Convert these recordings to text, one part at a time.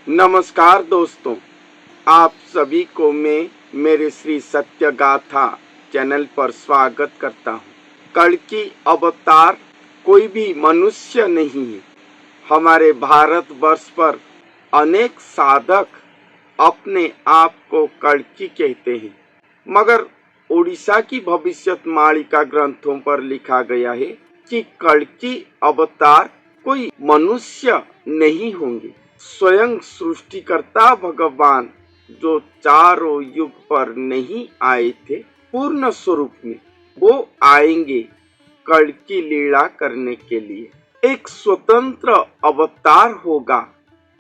नमस्कार दोस्तों, आप सभी को मैं मेरे श्री सत्य गाथा चैनल पर स्वागत करता हूँ। कल्कि अवतार कोई भी मनुष्य नहीं है। हमारे भारतवर्ष पर अनेक साधक अपने आप को कल्कि कहते हैं, मगर उड़ीसा की भविष्यवाणी ग्रंथों पर लिखा गया है कि कल्कि अवतार कोई मनुष्य नहीं होंगे। स्वयं सृष्टिकर्ता भगवान जो चारों युग पर नहीं आए थे पूर्ण स्वरूप में, वो आएंगे कल्कि लीला करने के लिए। एक स्वतंत्र अवतार होगा,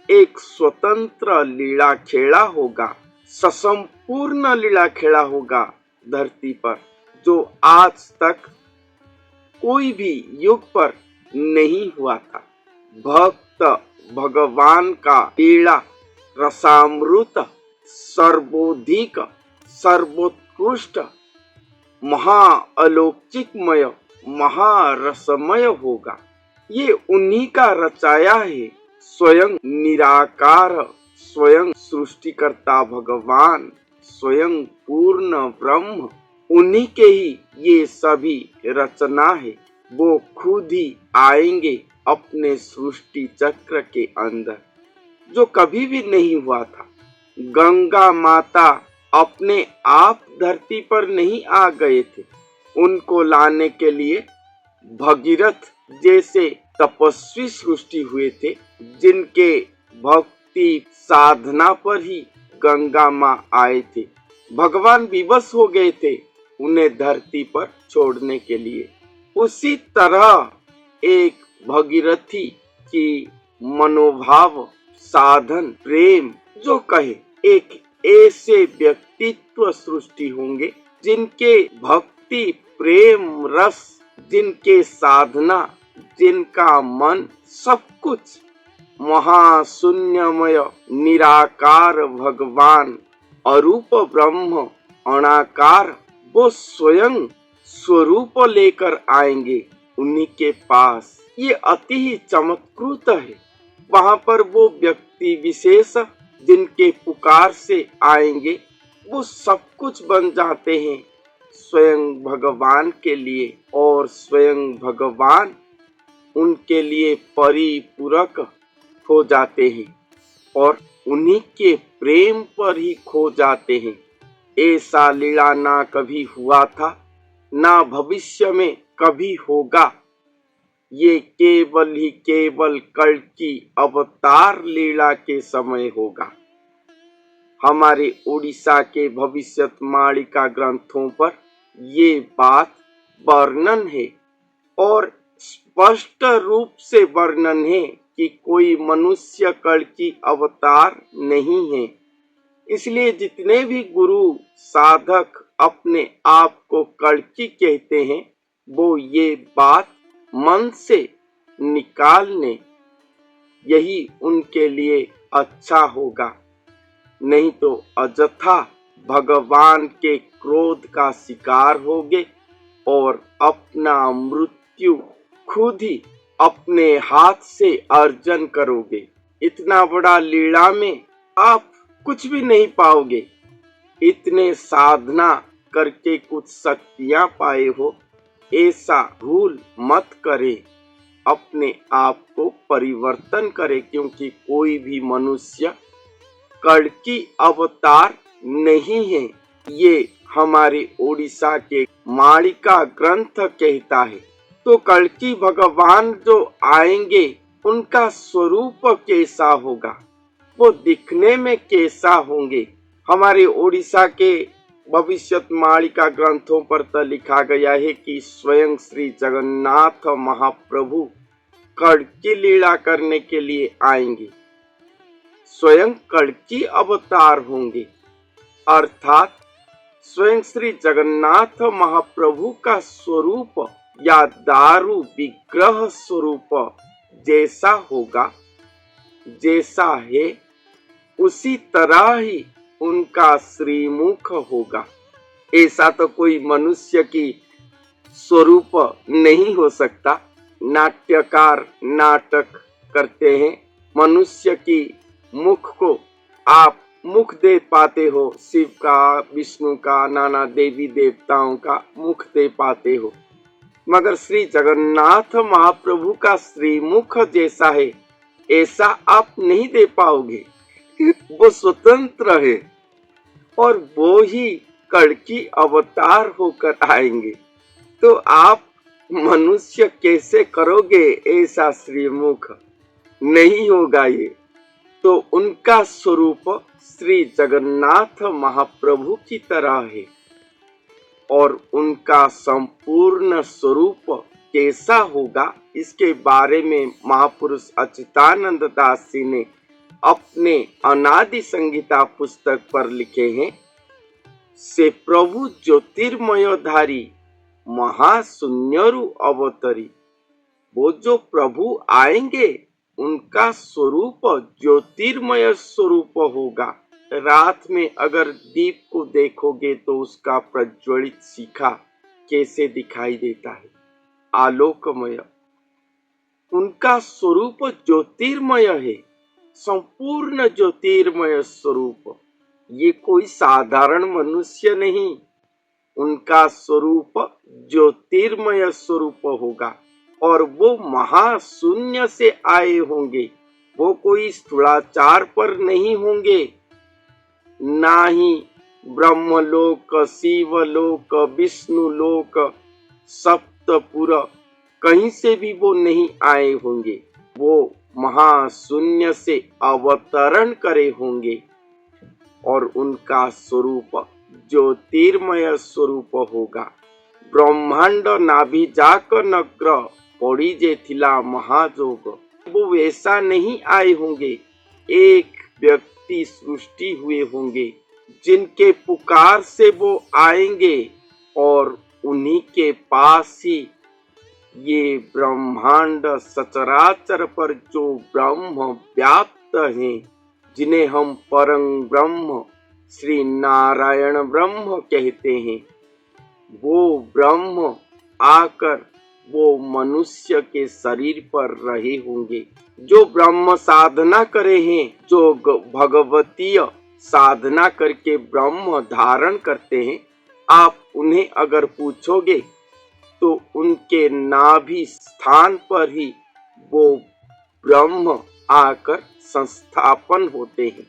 एक स्वतंत्र लीला खेला होगा, ससंपूर्ण लीला खेला होगा धरती पर, जो आज तक कोई भी युग पर नहीं हुआ था। भक्त भगवान का लीला रसामृत, सर्वोधिक, सर्वोत्कृष्ट, महाअलौकिकमय, महारसमय होगा। ये उन्हीं का रचाया है, स्वयं निराकार, स्वयं सृष्टिकर्ता भगवान, स्वयं पूर्ण ब्रह्म, उन्हीं के ही ये सभी रचना है। वो खुद ही आएंगे अपने सृष्टि चक्र के अंदर, जो कभी भी नहीं हुआ था। गंगा माता अपने आप धरती पर नहीं आ गए थे। उनको लाने के लिए भगीरथ जैसे तपस्वी सृष्टि हुए थे, जिनके भक्ति साधना पर ही गंगा माँ आए थे। भगवान विवश हो गए थे उन्हें धरती पर छोड़ने के लिए। उसी तरह एक भगीरथी की मनोभाव, साधन, प्रेम जो कहे, एक ऐसे व्यक्तित्व सृष्टि होंगे जिनके भक्ति, प्रेम, रस, जिनके साधना, जिनका मन, सब कुछ महाशून्यमय निराकार भगवान, अरूप ब्रह्म, अनाकार, वो स्वयं स्वरूप लेकर आएंगे उन्हीं के पास। ये अति ही चमत्कृत है। वहां पर वो व्यक्ति विशेष जिनके पुकार से आएंगे, वो सब कुछ बन जाते हैं स्वयं भगवान के लिए, और स्वयं भगवान उनके लिए परिपूरक हो जाते हैं और उन्हीं के प्रेम पर ही खो जाते हैं। ऐसा लीला ना कभी हुआ था, ना भविष्य में कभी होगा। ये केवल ही केवल कल्कि अवतार लीला के समय होगा। हमारे उड़ीसा के भविष्यवाणी ग्रंथों पर ये बात वर्णन है, और स्पष्ट रूप से वर्णन है कि कोई मनुष्य कल्कि अवतार नहीं है। इसलिए जितने भी गुरु साधक अपने आप को कल्कि कहते हैं, वो ये बात मन से निकाल लें, यही उनके लिए अच्छा होगा। नहीं तो अजथा भगवान के क्रोध का शिकार होगे और अपना मृत्यु खुद ही अपने हाथ से अर्जन करोगे। इतना बड़ा लीला में आप कुछ भी नहीं पाओगे। इतने साधना करके कुछ शक्तियां पाए हो, ऐसा भूल मत करे। अपने आप को परिवर्तन करे, क्योंकि कोई भी मनुष्य कल्कि अवतार नहीं है। ये हमारे उड़ीसा के माणिका ग्रंथ कहता है। तो कल्कि भगवान जो आएंगे, उनका स्वरूप कैसा होगा, वो दिखने में कैसा होंगे? हमारे उड़ीसा के भविष्यवाणी ग्रंथों पर तो लिखा गया है कि स्वयं श्री जगन्नाथ महाप्रभु कल्कि लीला करने के लिए आएंगे, स्वयं कल्कि अवतार होंगे। अर्थात स्वयं श्री जगन्नाथ महाप्रभु का स्वरूप या दारू विग्रह स्वरूप जैसा होगा, जैसा है, उसी तरह ही उनका श्रीमुख होगा। ऐसा तो कोई मनुष्य की स्वरूप नहीं हो सकता। नाट्यकार नाटक करते हैं, मनुष्य की मुख को आप मुख दे पाते हो, शिव का, विष्णु का, नाना देवी देवताओं का मुख दे पाते हो, मगर श्री जगन्नाथ महाप्रभु का श्रीमुख जैसा है ऐसा आप नहीं दे पाओगे। वो स्वतंत्र है और वो ही कड़की अवतार होकर आएंगे, तो आप मनुष्य कैसे करोगे ऐसा श्रीमुख? नहीं होगा ये। तो उनका स्वरूप श्री जगन्नाथ महाप्रभु की तरह है और उनका संपूर्ण स्वरूप कैसा होगा इसके बारे में महापुरुष अच्युतानंद दास जी ने अपने अनादि संहिता पुस्तक पर लिखे हैं। से प्रभु ज्योतिर्मयधारी महाशून्यरु अवतरी। वो जो प्रभु आएंगे उनका स्वरूप ज्योतिर्मय स्वरूप होगा। रात में अगर दीप को देखोगे तो उसका प्रज्वलित शिखा कैसे दिखाई देता है, आलोकमय। उनका स्वरूप ज्योतिर्मय है, संपूर्ण ज्योतिर्मय स्वरूप। ये कोई साधारण मनुष्य नहीं, उनका स्वरूप ज्योतिर्मय स्वरूप होगा और वो महाशून्य से आए होंगे। वो कोई स्थूलाचार पर नहीं होंगे, ना ही ब्रह्मलोक, शिवलोक, विष्णुलोक, सप्तपुर कहीं से भी वो नहीं आए होंगे। वो महाशून्य से अवतरण करे होंगे और उनका स्वरूप ज्योतिर्मय स्वरूप होगा। ब्रह्मांड नाभि जाक नग्र पड़ी जे थिला महाजोग। वो वैसा नहीं आए होंगे, एक व्यक्ति सृष्टि हुए होंगे जिनके पुकार से वो आएंगे और उन्हीं के पास ही ये ब्रह्मांड सचराचर पर जो ब्रह्म व्याप्त हैं, जिन्हें हम परम ब्रह्म श्री नारायण ब्रह्म कहते हैं, वो ब्रह्म आकर वो मनुष्य के शरीर पर रहे होंगे। जो ब्रह्म साधना करे हैं, जो भगवतीय साधना करके ब्रह्म धारण करते हैं, आप उन्हें अगर पूछोगे तो उनके नाभि स्थान पर ही वो ब्रह्म आकर संस्थापन होते हैं।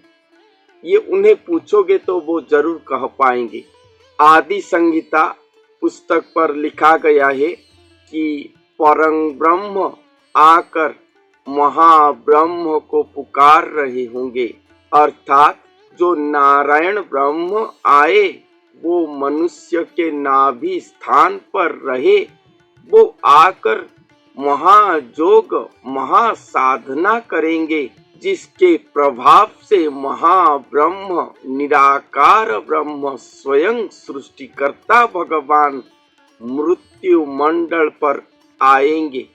ये उन्हें पूछोगे तो वो जरूर कह पाएंगे। आदि संहिता पुस्तक पर लिखा गया है कि परम ब्रह्म आकर महाब्रह्म को पुकार रहे होंगे, अर्थात जो नारायण ब्रह्म आए वो मनुष्य के नाभि स्थान पर रहे, वो आकर महाजोग महासाधना करेंगे, जिसके प्रभाव से महाब्रह्म निराकार ब्रह्म स्वयं सृष्टिकर्ता भगवान मृत्यु मंडल पर आएंगे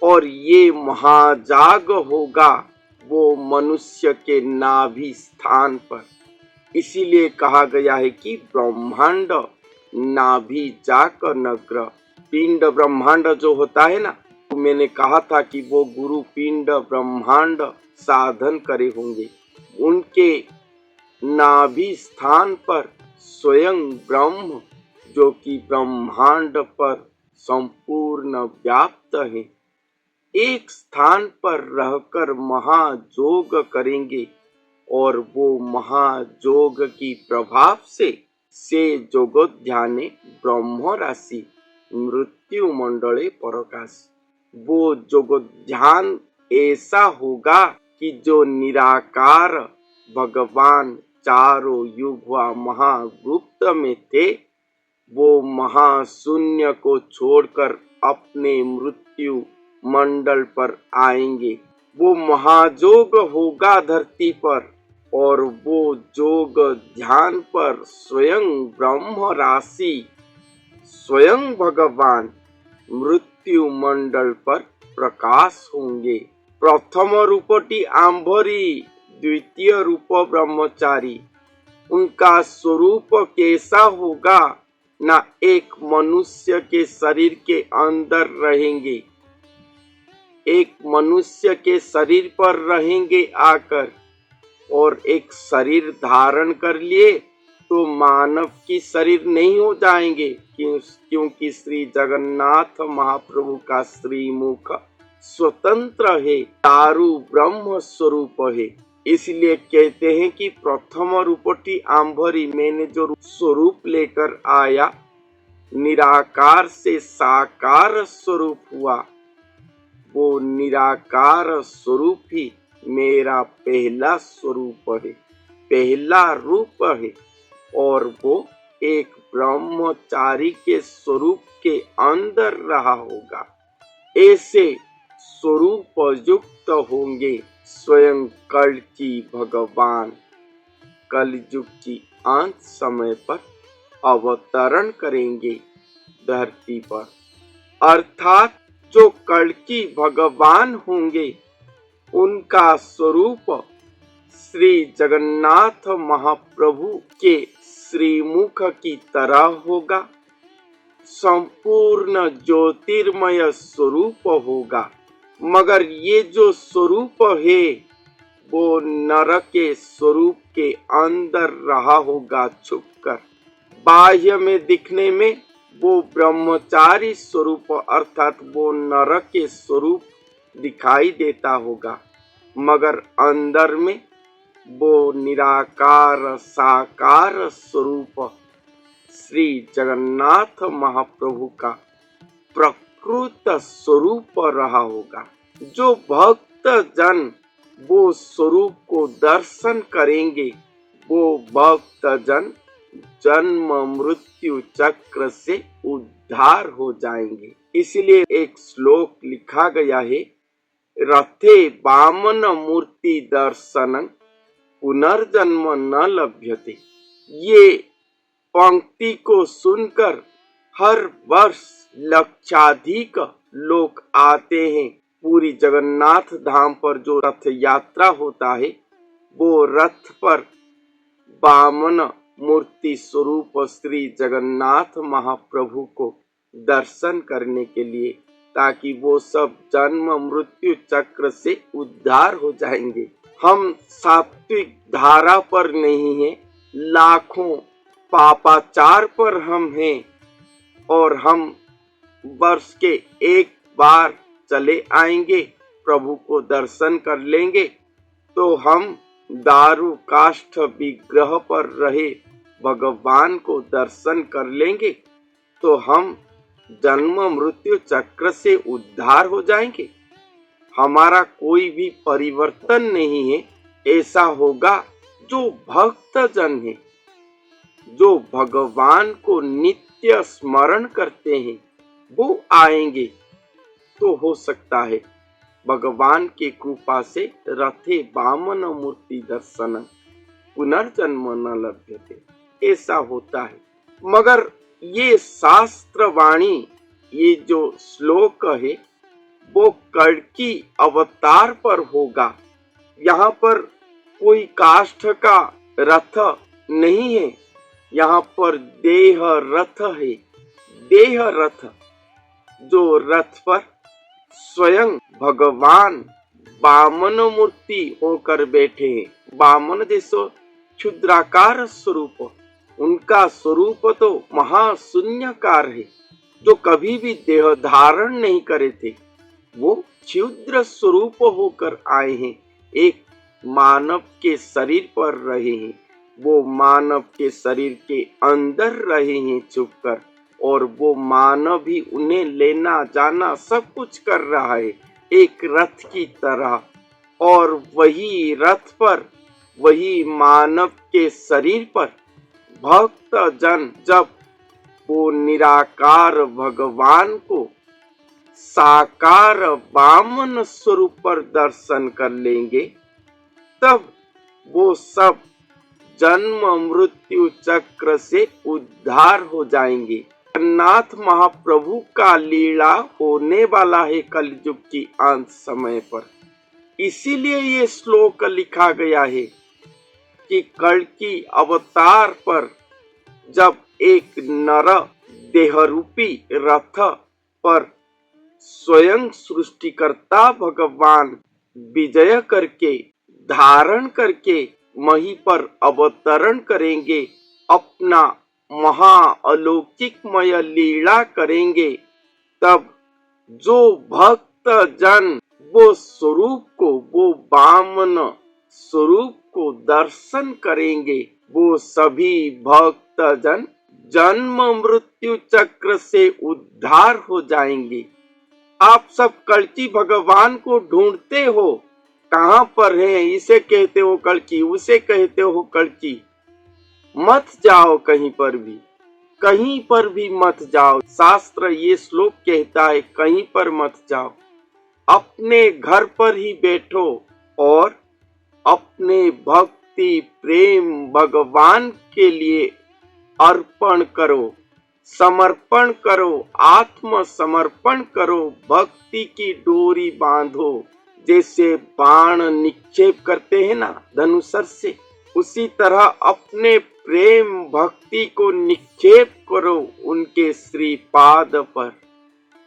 और ये महाजाग होगा वो मनुष्य के नाभि स्थान पर। इसीलिए कहा गया है कि ब्रह्मांड नाभि जाक नग्र। पिंड ब्रह्मांड जो होता है ना, तो मैंने कहा था कि वो गुरु पिंड ब्रह्मांड साधन करे होंगे, उनके नाभि स्थान पर स्वयं ब्रह्म जो कि ब्रह्मांड पर संपूर्ण व्याप्त है, एक स्थान पर रहकर महाजोग करेंगे और वो महाजोग की प्रभाव से जोगोध्याने ब्रह्म राशि मृत्यु मंडले परकाशी। वो जोगोध्यान ऐसा होगा कि जो निराकार भगवान चारों युग व महागुप्त में थे, वो महाशून्य को छोड़कर अपने मृत्यु मंडल पर आएंगे। वो महाजोग होगा धरती पर और वो जोग ध्यान पर स्वयं ब्रह्म राशि स्वयं भगवान मृत्यु मंडल पर प्रकाश होंगे। प्रथम रूपटी आंभरी, द्वितीय रूप ब्रह्मचारी। उनका स्वरूप कैसा होगा? ना एक मनुष्य के शरीर के अंदर रहेंगे, एक मनुष्य के शरीर पर रहेंगे आकर और एक शरीर धारण कर लिए तो मानव की शरीर नहीं हो जाएंगे, क्योंकि श्री जगन्नाथ महाप्रभु का श्रीमुख स्वतंत्र है, दारु ब्रह्म स्वरूप है। इसलिए कहते हैं कि प्रथम रूपटी आंभरी, मैंने जो स्वरूप लेकर आया निराकार से साकार स्वरूप हुआ, वो निराकार स्वरूप ही मेरा पहला स्वरूप है, पहला रूप है, और वो एक ब्रह्मचारी के स्वरूप के अंदर रहा होगा। ऐसे स्वरूप युक्त होंगे स्वयं कल्कि भगवान। कलयुग की अंत समय पर अवतरण करेंगे धरती पर, अर्थात जो कल्कि भगवान होंगे उनका स्वरूप श्री जगन्नाथ महाप्रभु के श्रीमुख की तरह होगा, संपूर्ण ज्योतिर्मय स्वरूप होगा। मगर ये जो स्वरूप है वो नर के स्वरूप के अंदर रहा होगा छुपकर। बाह्य में दिखने में वो ब्रह्मचारी स्वरूप अर्थात वो नर के स्वरूप दिखाई देता होगा, मगर अंदर में वो निराकार साकार स्वरूप श्री जगन्नाथ महाप्रभु का प्रकृत स्वरूप रहा होगा। जो भक्त जन वो स्वरूप को दर्शन करेंगे, वो भक्त जन जन्म मृत्यु चक्र से उद्धार हो जाएंगे। इसलिए एक श्लोक लिखा गया है, रथे वामन मूर्ति दर्शनं पुनर्जन्म न लभ्यते। ये पंक्ति को सुनकर हर वर्ष लक्षाधिक लोग आते हैं। पूरी जगन्नाथ धाम पर जो रथ यात्रा होता है वो रथ पर वामन मूर्ति स्वरूप श्री जगन्नाथ महाप्रभु को दर्शन करने के लिए, ताकि वो सब जन्म मृत्यु चक्र से उद्धार हो जाएंगे। हम सात्विक धारा पर नहीं हैं, लाखों पापाचार पर हम हैं, और हम वर्ष के एक बार चले आएंगे, प्रभु को दर्शन कर लेंगे, तो हम दारु काष्ठ विग्रह पर रहे भगवान को दर्शन कर लेंगे, तो हम जन्म मृत्यु चक्र से उद्धार हो जाएंगे। हमारा कोई भी परिवर्तन नहीं है। ऐसा होगा जो भक्त जन है, जो भगवान को नित्य स्मरण करते हैं, वो आएंगे। तो हो सकता है भगवान की कृपा से रथे वामन मूर्ति दर्शन पुनर्जन्म न लभ्यते, ऐसा होता है। मगर ये शास्त्र वाणी, ये जो श्लोक है वो कल्कि अवतार पर होगा। यहाँ पर कोई काष्ठ का रथ नहीं है, यहाँ पर देह रथ है। देह रथ, जो रथ पर स्वयं भगवान वामन मूर्ति होकर बैठे हैं। वामन जैसो क्षुद्राकार स्वरूप, उनका स्वरूप तो महाशून्यकार है, जो कभी भी देह धारण नहीं करे थे। वो क्षुद्र स्वरूप होकर आए हैं, एक मानव के शरीर पर रहे हैं, वो मानव के शरीर के अंदर रहे हैं छुपकर, और वो मानव ही उन्हें लेना जाना सब कुछ कर रहा है एक रथ की तरह। और वही रथ पर, वही मानव के शरीर पर भक्त जन जब वो निराकार भगवान को साकार वामन स्वरूप पर दर्शन कर लेंगे, तब वो सब जन्म मृत्यु चक्र से उद्धार हो जाएंगे। जगन्नाथ महाप्रभु का लीला होने वाला है कलयुग की अंत समय पर। इसीलिए ये श्लोक लिखा गया है कि कल्कि अवतार पर जब एक नर देहरूपी रथ पर स्वयं सृष्टिकर्ता भगवान विजय करके, धारण करके मही पर अवतरण करेंगे, अपना महाअलौकिकमय लीला करेंगे। तब जो भक्त जन वो स्वरूप को, वो वामन स्वरूप को दर्शन करेंगे, वो सभी भक्त जन जन्म मृत्यु चक्र से उद्धार हो जाएंगे। आप सब कल्की भगवान को ढूंढते हो, कहां पर है? इसे कहते हो कल्की, उसे कहते हो कल्की। मत जाओ कहीं पर भी मत जाओ। शास्त्र ये श्लोक कहता है कहीं पर मत जाओ, अपने घर पर ही बैठो और अपने भक्ति प्रेम भगवान के लिए अर्पण करो, समर्पण करो, आत्म समर्पण करो, भक्ति की डोरी बांधो। जैसे बाण निक्षेप करते हैं ना धनुषर से, उसी तरह अपने प्रेम भक्ति को निक्षेप करो उनके श्रीपाद पर,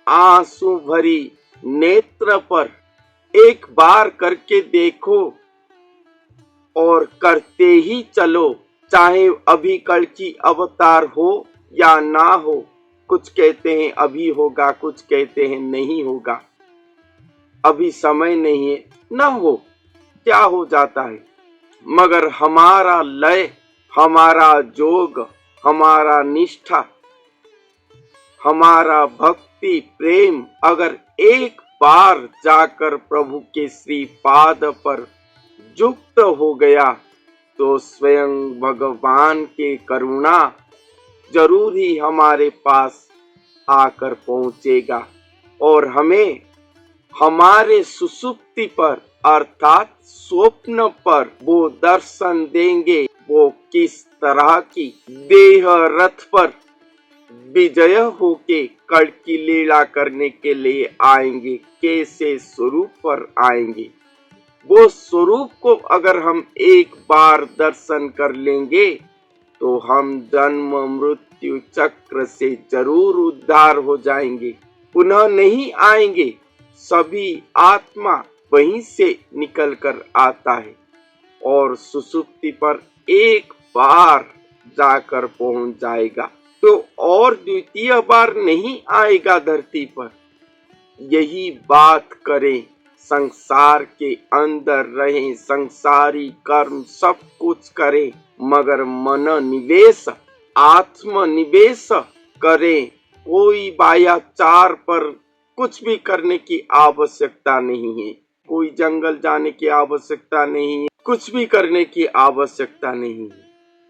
आंसू भरी नेत्र पर। एक बार करके देखो और करते ही चलो, चाहे अभी कल्की अवतार हो या ना हो। कुछ कहते हैं अभी होगा, कुछ कहते हैं नहीं होगा, अभी समय नहीं है, ना हो, क्या हो जाता है। मगर हमारा लय, हमारा जोग, हमारा निष्ठा, हमारा भक्ति प्रेम अगर एक बार जाकर प्रभु के श्री पाद पर युक्त हो गया तो स्वयं भगवान के करुणा जरूर ही हमारे पास आकर पहुंचेगा और हमें हमारे सुसुप्ति पर अर्थात स्वप्न पर वो दर्शन देंगे। वो किस तरह की देह रथ पर विजय होके कल्की लीला करने के लिए आएंगे, कैसे स्वरूप पर आएंगे। वो स्वरूप को अगर हम एक बार दर्शन कर लेंगे तो हम जन्म मृत्यु चक्र से जरूर उद्धार हो जाएंगे, पुनः नहीं आएंगे। सभी आत्मा वहीं से निकल कर आता है और सुसुप्ति पर एक बार जाकर पहुंच जाएगा, तो और द्वितीय बार नहीं आएगा धरती पर। यही बात करें, संसार के अंदर रहें, संसारी कर्म सब कुछ करें, मगर मन निवेश, आत्म निवेश करें। कोई बाह्याचार पर कुछ भी करने की आवश्यकता नहीं है, कोई जंगल जाने की आवश्यकता नहीं है, कुछ भी करने की आवश्यकता नहीं है।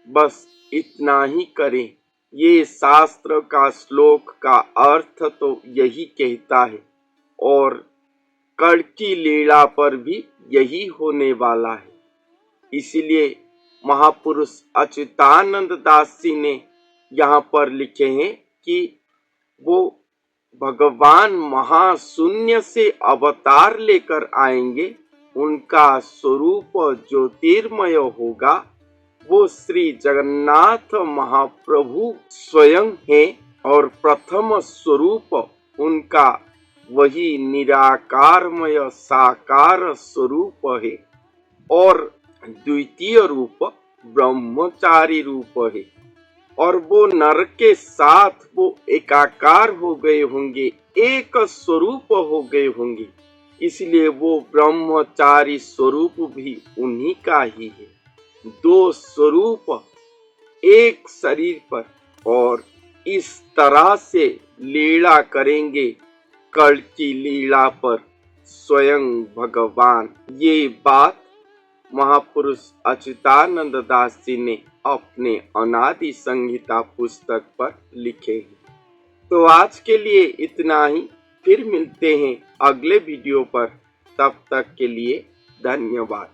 बस इतना ही करें। ये शास्त्र का श्लोक का अर्थ तो यही कहता है और कल्की लीला पर भी यही होने वाला है। इसलिए महापुरुष अच्युतानंद दास जी ने यहाँ पर लिखे हैं कि वो भगवान महाशून्य से अवतार लेकर आएंगे, उनका स्वरूप ज्योतिर्मय होगा। वो श्री जगन्नाथ महाप्रभु स्वयं हैं और प्रथम स्वरूप उनका वही निराकारमय साकार स्वरूप है और द्वितीय रूप ब्रह्मचारी रूप है और वो नर के साथ वो एकाकार हो गए होंगे, एक स्वरूप हो गए होंगे। इसलिए वो ब्रह्मचारी स्वरूप भी उन्हीं का ही है। दो स्वरूप एक शरीर पर और इस तरह से लीला करेंगे कल्की लीला पर स्वयं भगवान। ये बात महापुरुष अच्युतानंद दास जी ने अपने अनादि संहिता पुस्तक पर लिखे हैं। तो आज के लिए इतना ही, फिर मिलते हैं अगले वीडियो पर। तब तक के लिए धन्यवाद।